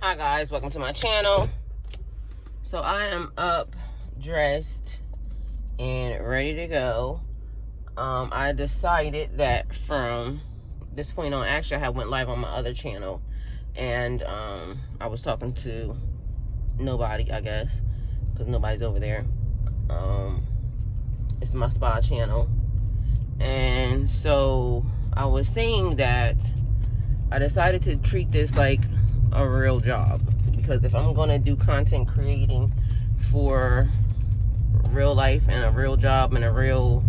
Hi guys, welcome to my channel. So I am up, dressed, and ready to go. I decided that from this point on, actually I went live on my other channel, and I was talking to nobody, I guess, because nobody's over there. It's my spa channel, and so I was saying that I decided to treat this like a real job, because if I'm gonna do content creating for real life and a real job and a real,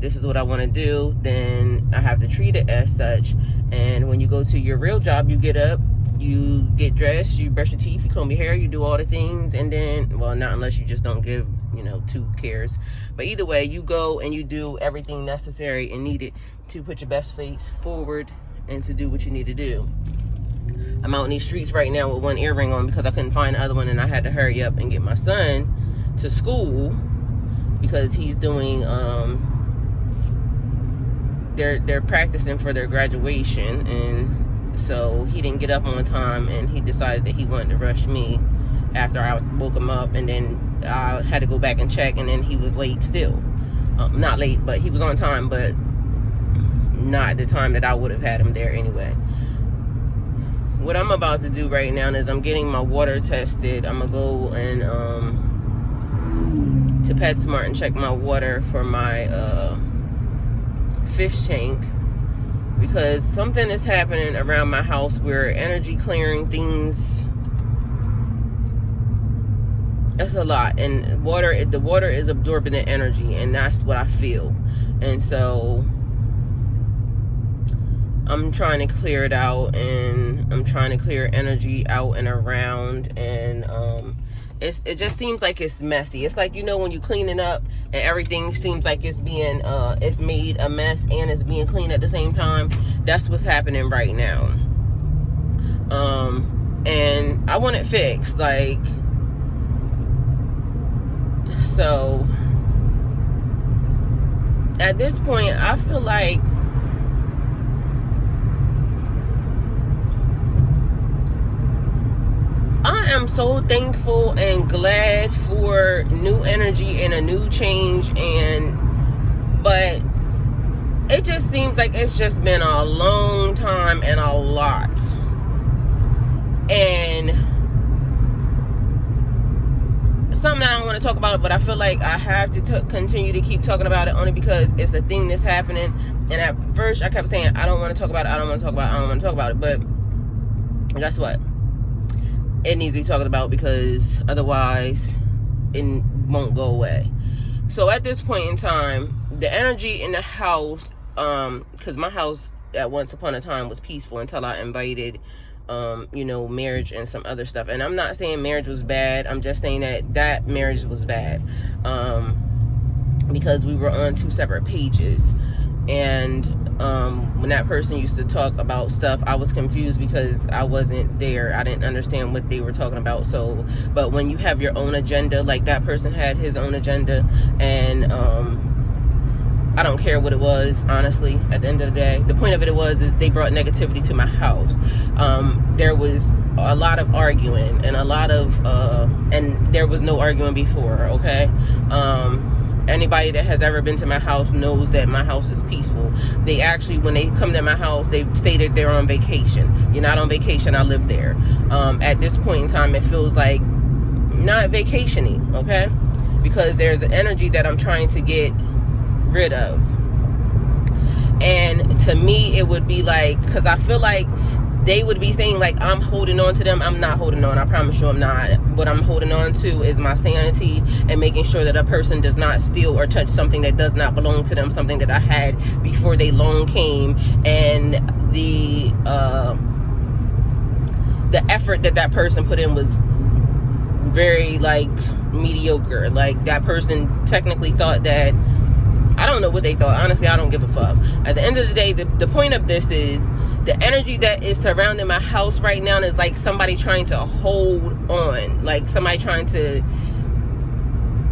this is what I want to do, then I have to treat it as such. And when you go to your real job, you get up, you get dressed, you brush your teeth, you comb your hair, you do all the things, and then, well, not unless you just don't give, you know, 2 cares, but either way, you go and you do everything necessary and needed to put your best face forward and to do what you need to do. I'm out in these streets right now with one earring on because I couldn't find the other one, and I had to hurry up and get my son to school because he's doing they're practicing for their graduation, and so he didn't get up on time, and he decided that he wanted to rush me after I woke him up, and then I had to go back and check, and then he was late still. Not late, but he was on time, but not the time that I would have had him there anyway. What I'm about to do right now is I'm getting my water tested. I'm gonna go and to PetSmart and check my water for my fish tank, because something is happening around my house where energy clearing things, that's a lot, and the water is absorbing the energy, and that's what I feel. And so I'm trying to clear it out, and I'm trying to clear energy out and around, and it just seems like it's messy. It's like, you know, when you cleaning up and everything seems like it's being it's made a mess and it's being cleaned at the same time. That's what's happening right now. And I want it fixed, like, so at this point I feel like I am so thankful and glad for new energy and a new change, but it just seems like it's just been a long time and a lot. And something I don't want to talk about, but I feel like I have to continue to keep talking about it, only because it's the thing that's happening. And at first I kept saying, I don't want to talk about it, I don't want to talk about it, I don't want to talk about it, but guess what? It needs to be talked about, because otherwise it won't go away. So at this point in time, the energy in the house, because my house at once upon a time was peaceful until I invited you know, marriage and some other stuff. And I'm not saying marriage was bad, I'm just saying that marriage was bad, because we were on 2 separate pages. And when that person used to talk about stuff, I was confused because I wasn't there. I didn't understand what they were talking about. So, but when you have your own agenda, like that person had his own agenda, and I don't care what it was, honestly. At the end of the day, the point of it is they brought negativity to my house. There was a lot of arguing and a lot of and there was no arguing before, okay? Anybody that has ever been to my house knows that my house is peaceful. They actually, when they come to my house, they say that they're on vacation. You're not on vacation, I live there. At this point in time, it feels like not vacationing, okay? Because there's an energy that I'm trying to get rid of. And to me, it would be like, because I feel like they would be saying like I'm holding on to them. I'm not holding on, I promise you I'm not. What I'm holding on to is my sanity and making sure that a person does not steal or touch something that does not belong to them, something that I had before they loan came. And the effort that person put in was very like mediocre. Like that person technically thought that, I don't know what they thought, honestly. I don't give a fuck. At the end of the day, the point of this is the energy that is surrounding my house right now is like somebody trying to hold on, like somebody trying to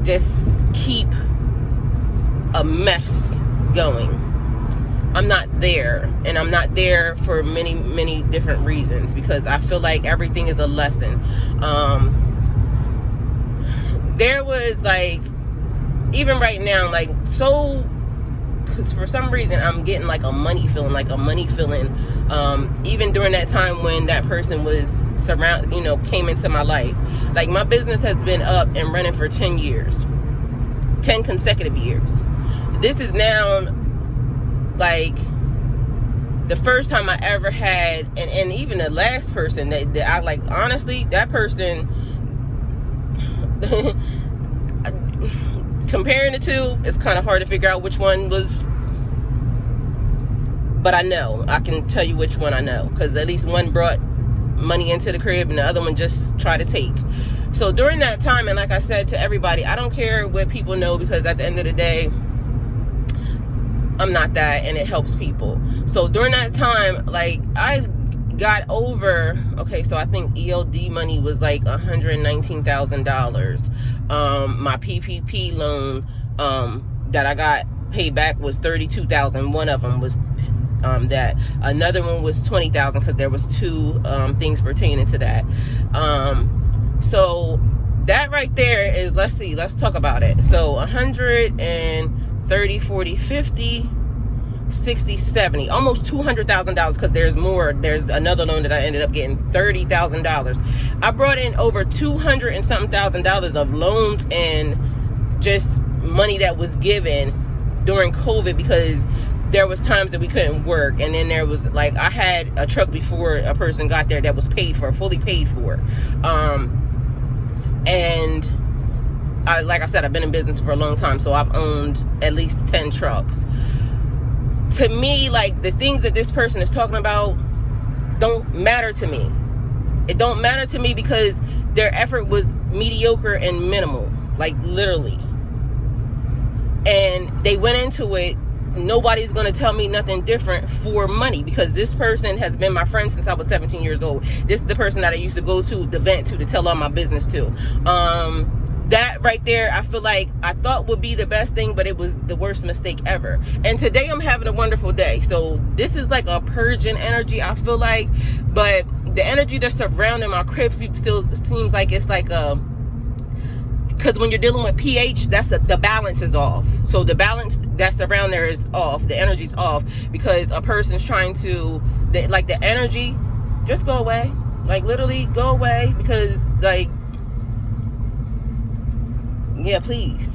just keep a mess going. I'm not there, and I'm not there for many different reasons, because I feel like everything is a lesson. There was like, even right now, like, so, because for some reason I'm getting like a money feeling, even during that time when that person was came into my life. Like, my business has been up and running for 10 years, 10 consecutive years. This is now like the first time I ever had, and even the last person that I like, honestly, that person, comparing the two, it's kind of hard to figure out which one was, but I can tell you which one I know, because at least one brought money into the crib and the other one just tried to take. So during that time, and like I said to everybody, I don't care what people know, because at the end of the day, I'm not that, and it helps people. So during that time, like, I got over, okay, so I think ELD money was like $119,000. My PPP loan that I got paid back was $32,000. One of them was that. Another one was $20,000, because there was two things pertaining to that. So that right there is, let's talk about it. So 130, 40, 50, 60, 70, almost $200,000, because there's more. There's another loan that I ended up getting $30,000. I brought in over $200 and something thousand of loans and just money that was given during COVID, because there was times that we couldn't work, and then there was, like, I had a truck before a person got there that was paid for, fully paid for. And like I said, I've been in business for a long time, so I've owned at least 10 trucks. To me, like, the things that this person is talking about don't matter to me. It don't matter to me, because their effort was mediocre and minimal, like, literally. And they went into it, nobody's going to tell me nothing different for money, because this person has been my friend since I was 17 years old. This is the person that I used to go to the vent to tell all my business to. That right there, I feel like I thought would be the best thing, but it was the worst mistake ever. And today I'm having a wonderful day. So this is like a purging energy, I feel like. But the energy that's surrounding my crib still seems like it's like a, because when you're dealing with pH, that's the balance is off. So the balance that's around there is off. The energy's off, because a person's trying to, like, the energy, just go away. Like, literally go away, because, like, yeah, please.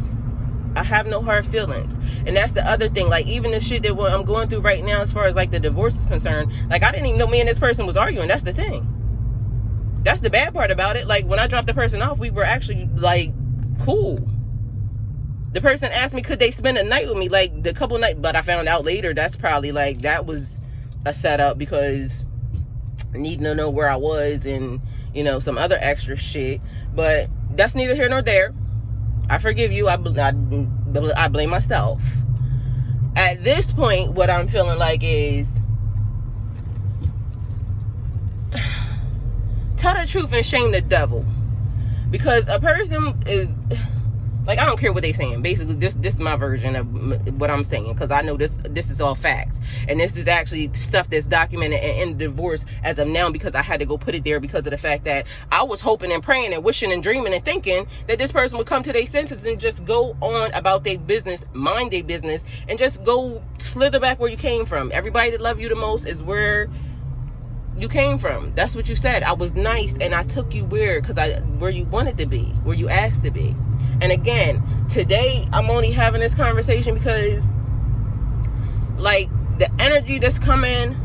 I have no hard feelings. And that's the other thing. Like, even the shit that I'm going through right now, as far as like the divorce is concerned, like, I didn't even know me and this person was arguing. That's the thing. That's the bad part about it. Like, when I dropped the person off, we were actually like cool. The person asked me, could they spend a night with me, like the couple nights, but I found out later that's probably like, that was a setup, because I needed to know where I was and, you know, some other extra shit. But that's neither here nor there. I forgive you. I blame myself. At this point, what I'm feeling like is, tell the truth and shame the devil. Because a person is, like, I don't care what they saying. Basically, this is my version of what I'm saying, because I know this is all facts, and this is actually stuff that's documented in the divorce as of now, because I had to go put it there because of the fact that I was hoping and praying and wishing and dreaming and thinking that this person would come to their senses and just go on about their business, mind their business, and just go slither back where you came from. Everybody that love you the most is where you came from. That's what you said. I was nice, and I took you where you wanted to be, where you asked to be. And again, today I'm only having this conversation because, like, the energy that's coming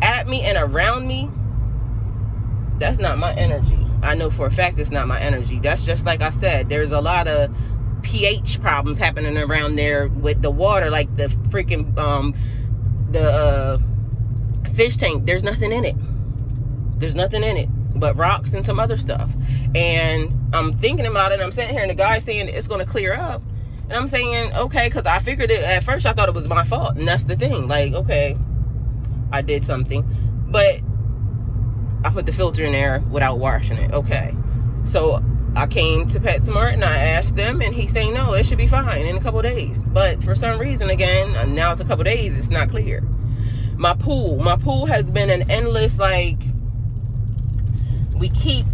at me and around me, that's not my energy. I know for a fact it's not my energy. That's just, like I said, there's a lot of pH problems happening around there with the water, like the freaking the fish tank. There's nothing in it. There's nothing in it but rocks and some other stuff. And I'm thinking about it, and I'm sitting here, and the guy's saying it's going to clear up, and I'm saying, okay, because I figured it at first. I thought it was my fault, and that's the thing. Like, okay, I did something, but I put the filter in there without washing it. Okay, so I came to PetSmart and I asked them, and he's saying no, it should be fine in a couple days. But for some reason, again, now it's a couple days, it's not clear. My pool has been an endless, like, we keep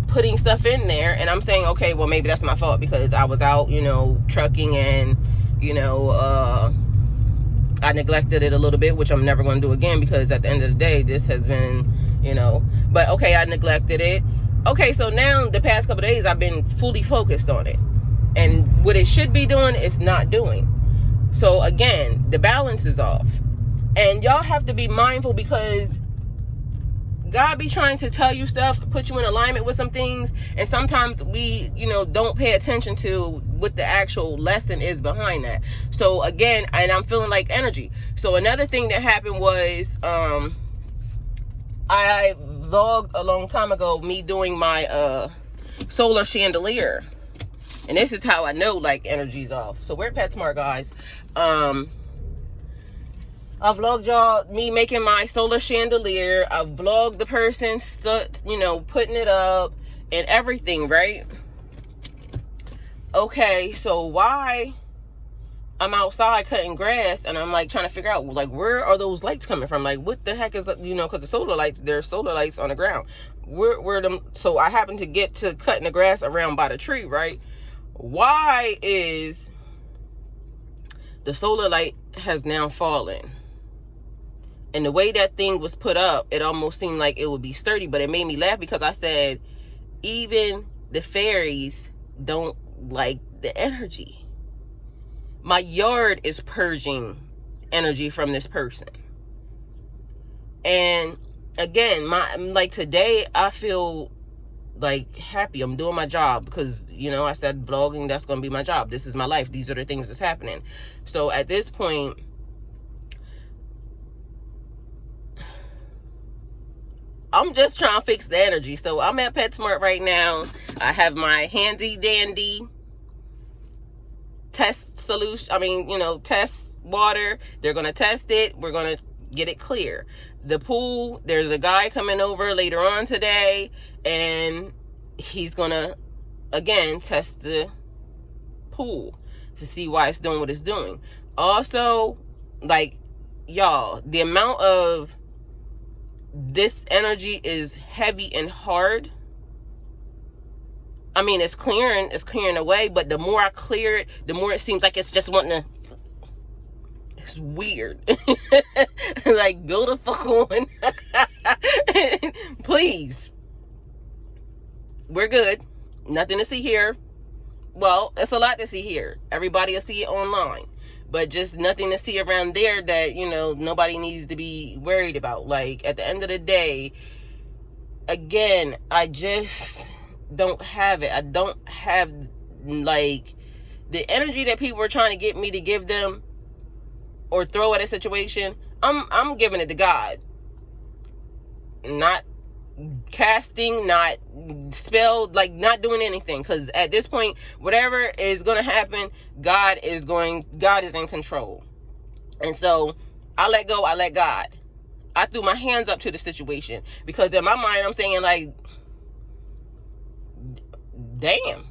putting stuff in there, and I'm saying, okay, well, maybe that's my fault because I was out, you know, trucking, and, you know, I neglected it a little bit, which I'm never going to do again, because at the end of the day, this has been, you know, but okay, I neglected it. Okay, so now the past couple of days, I've been fully focused on it, and what it should be doing is not doing. So again, the balance is off, and y'all have to be mindful, because God be trying to tell you stuff, put you in alignment with some things, and sometimes we, you know, don't pay attention to what the actual lesson is behind that. So again, and I'm feeling like energy. So another thing that happened was, I vlogged a long time ago me doing my solar chandelier, and this is how I know like energy's off. So we're at PetSmart, guys. I vlogged y'all me making my solar chandelier. I vlogged the person, you know, putting it up and everything, right? Okay, so why I'm outside cutting grass, and I'm like trying to figure out, like, where are those lights coming from? Like, what the heck is, you know, because the solar lights, there's solar lights on the ground. Where them? So I happen to get to cutting the grass around by the tree, right? Why is the solar light has now fallen? And the way that thing was put up, it almost seemed like it would be sturdy, but it made me laugh, because I said, even the fairies don't like the energy. My yard is purging energy from this person. And again, like today, I feel like happy. I'm doing my job, because, you know, I said vlogging, that's going to be my job. This is my life. These are the things that's happening. So at this point, I'm just trying to fix the energy. So I'm at PetSmart right now. I have my handy dandy test solution. I mean, you know, test water. They're going to test it. We're going to get it clear. The pool, there's a guy coming over later on today, and he's going to, again, test the pool to see why it's doing what it's doing. Also, like, y'all, the amount of this energy is heavy and hard. I mean, it's clearing away, but the more I clear it, the more it seems like it's just wanting to, it's weird. Like, go the fuck on. Please. We're good. Nothing to see here. Well, it's a lot to see here. Everybody will see it online. But just nothing to see around there that, you know, nobody needs to be worried about. Like, at the end of the day, again, I just don't have it. I don't have, like, the energy that people are trying to get me to give them or throw at a situation. I'm giving it to God. Not casting, not spelled, like, not doing anything, because at this point, whatever is going to happen, God is in control. And so I let go, I let God. I threw my hands up to the situation, because in my mind I'm saying, like, damn.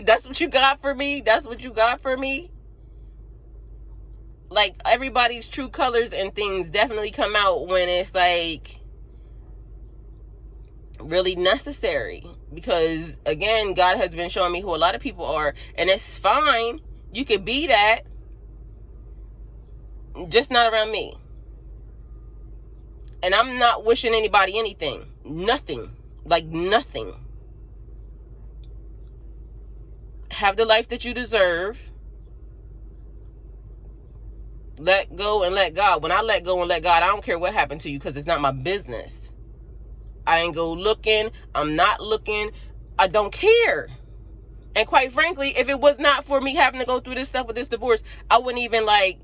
That's what you got for me? That's what you got for me? Like, everybody's true colors and things definitely come out when it's, like, really necessary. Because, again, God has been showing me who a lot of people are. And it's fine. You could be that. Just not around me. And I'm not wishing anybody anything. Nothing. Like, nothing. Have the life that you deserve. Let go and let God. When I let go and let God, I don't care what happened to you, because it's not my business. I ain't go looking. I'm not looking. I don't care. And quite frankly, if it was not for me having to go through this stuff with this divorce, I wouldn't even, like,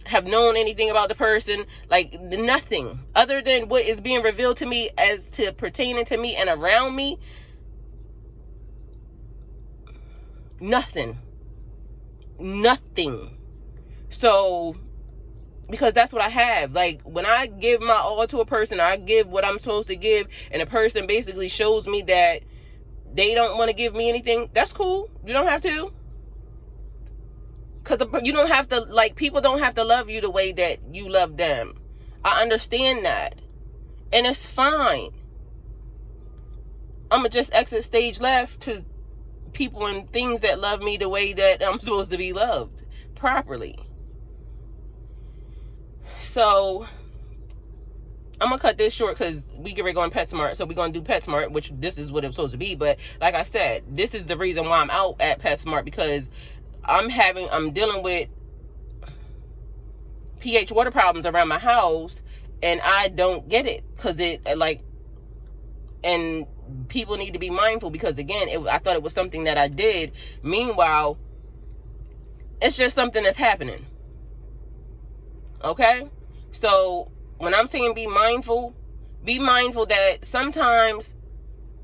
have known anything about the person. Like, nothing. Other than what is being revealed to me as to pertaining to me and around me. Nothing. Nothing. So, Because that's what I have. Like, when I give my all to a person, I give what I'm supposed to give, and a person basically shows me that they don't want to give me anything, that's cool. You don't have to. Because you don't have to, like, people don't have to love you the way that you love them. I understand that. And it's fine. I'm going to just exit stage left to people and things that love me the way that I'm supposed to be loved properly. So I'm gonna cut this short because we get ready to go on PetSmart. So we're gonna do PetSmart, which this is what it was supposed to be. But like I said, this is the reason why I'm out at PetSmart, because I'm dealing with pH water problems around my house, and I don't get it, because and people need to be mindful, because again, I thought it was something that I did. Meanwhile, it's just something that's happening. Okay? So when I'm saying be mindful that sometimes,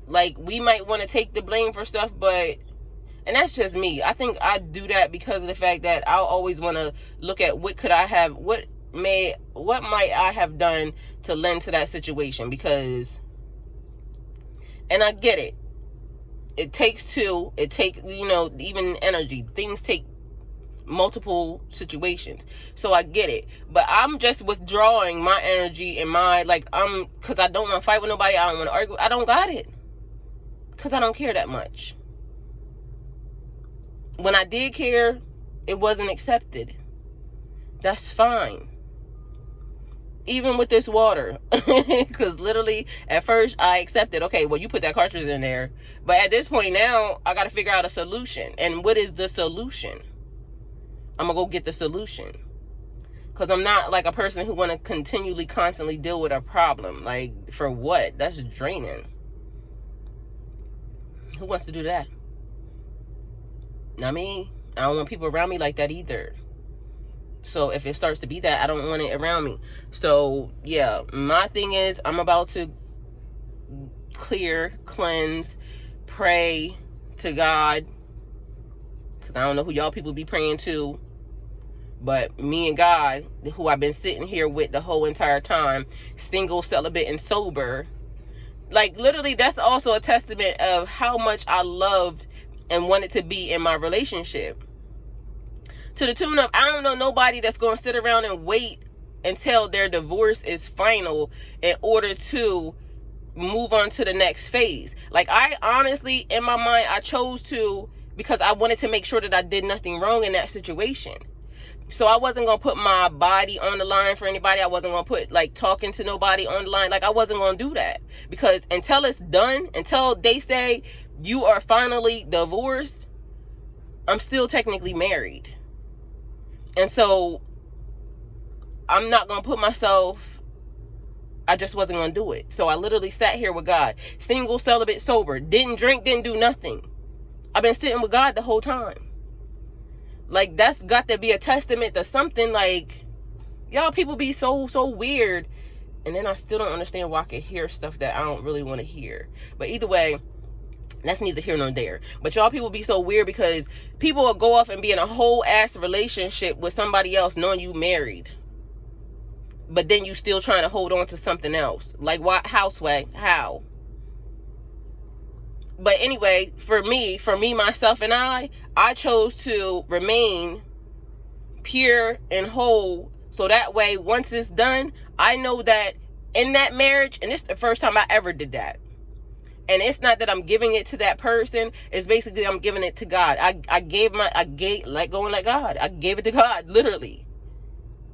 like, we might want to take the blame for stuff, and that's just me. I think I do that because of the fact that I'll always want to look at what might I have done to lend to that situation, because, and I get it. It takes two. It takes, even energy. Things take multiple situations. So I get it. But I'm just withdrawing my energy and because I don't want to fight with nobody. I don't want to argue. I don't got it. Because I don't care that much. When I did care, it wasn't accepted. That's fine. Even with this water. Because literally, at first, I accepted, okay, well, you put that cartridge in there. But at this point now, I got to figure out a solution. And what is the solution? I'm going to go get the solution. Because I'm not like a person who want to constantly deal with a problem. Like, for what? That's draining. Who wants to do that? Not me. I don't want people around me like that either. So if it starts to be that, I don't want it around me. So yeah, my thing is, I'm about to cleanse, pray to God. Because I don't know who y'all people be praying to. But me and God, who I've been sitting here with the whole entire time, single, celibate, and sober. Like, literally, that's also a testament of how much I loved and wanted to be in my relationship. To the tune of, I don't know nobody that's going to sit around and wait until their divorce is final in order to move on to the next phase. Like, I honestly, in my mind, I chose to, because I wanted to make sure that I did nothing wrong in that situation. So I wasn't going to put my body on the line for anybody. I wasn't going to put, talking to nobody on the line. Like, I wasn't going to do that. Because until it's done, until they say you are finally divorced, I'm still technically married. And so I'm not going to put myself, I just wasn't going to do it. So I literally sat here with God. Single, celibate, sober. Didn't drink, didn't do nothing. I've been sitting with God the whole time. Like, that's got to be a testament to something. Like, y'all people be so weird. And then I still don't understand why I can hear stuff that I don't really want to hear. But either way, that's neither here nor there. But y'all people be so weird, because people will go off and be in a whole ass relationship with somebody else knowing you married. But then you still trying to hold on to something else. Like, why? How, Swag? How? But anyway, for me, myself, and I chose to remain pure and whole. So that way, once it's done, I know that in that marriage, and this is the first time I ever did that. And it's not that I'm giving it to that person. It's basically I'm giving it to God. I gave let go and let God. I gave it to God, literally.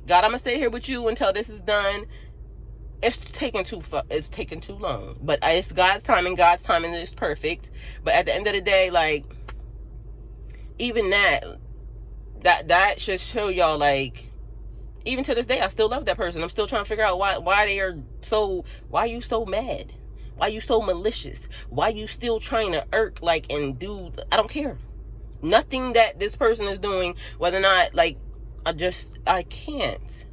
God, I'm going to stay here with you until this is done. It's taking too long. But it's God's timing. God's timing is perfect. But at the end of the day, like, even that should show y'all, like, even to this day, I still love that person. I'm still trying to figure out why are you so mad? Why you so malicious? Why you still trying to irk, and do, I don't care. Nothing that this person is doing, whether or not, I can't.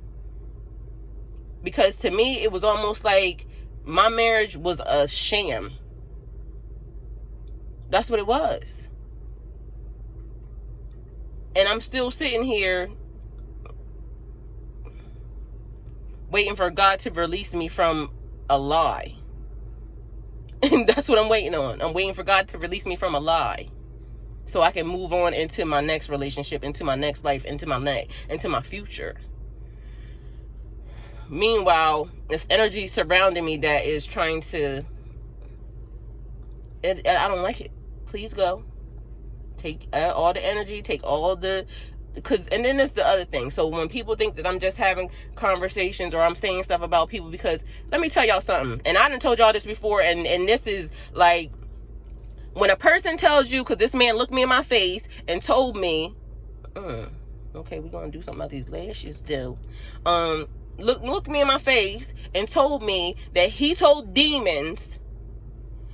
Because to me, it was almost like my marriage was a sham. That's what it was. And I'm still sitting here waiting for God to release me from a lie. And that's what I'm waiting on. I'm waiting for God to release me from a lie, so I can move on into my next relationship, into my next life, into my future. Meanwhile, this energy surrounding me that is trying to, I don't like it. Please go. Take all the energy, take all the, and then there's the other thing. So when people think that I'm just having conversations or I'm saying stuff about people, because let me tell y'all something, and I done told y'all this before, and this is like, when a person tells you, because this man looked me in my face and told me, okay, we're going to do something about these lashes, though. Looked me in my face and told me that he told demons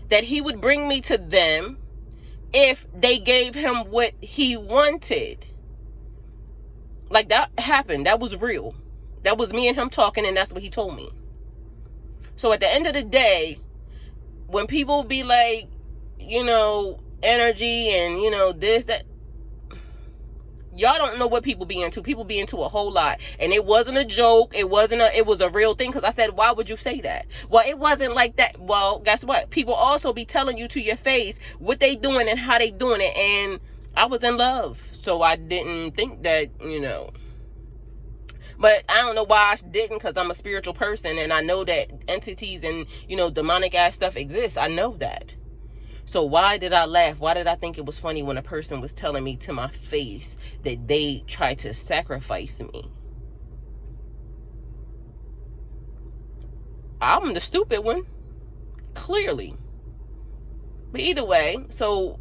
that he would bring me to them if they gave him what he wanted. Like, that happened. That was real. That was me and him talking, and that's what he told me. So at the end of the day, when people be like, you know, energy and, you know, this, that, y'all don't know what people be into. People be into a whole lot. And it wasn't a joke. It was a real thing. Because I said, why would you say that? Well, it wasn't like that. Well, guess what? People also be telling you to your face what they doing and how they doing it. And I was in love. So I didn't think that, you know. But I don't know why I didn't, because I'm a spiritual person. And I know that entities and, you know, demonic ass stuff exists. I know that. So why did I laugh? Why did I think it was funny when a person was telling me to my face that they tried to sacrifice me? I'm the stupid one, clearly. But either way, so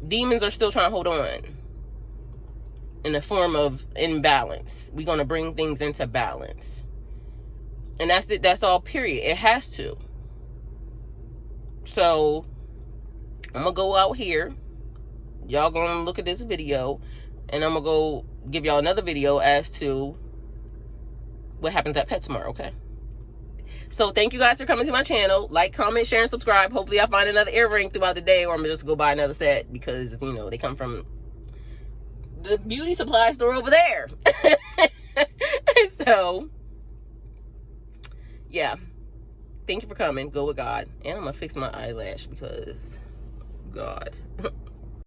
demons are still trying to hold on in the form of imbalance. We're going to bring things into balance. And that's it. That's all, period. It has to. So I'm going to go out here. Y'all going to look at this video. And I'm going to go give y'all another video as to what happens at PetSmart, okay? So thank you guys for coming to my channel. Like, comment, share, and subscribe. Hopefully I find another earring throughout the day, or I'm just going to go buy another set, because, you know, they come from the beauty supply store over there. So, yeah. Thank you for coming. Go with God. And I'm going to fix my eyelash because... God.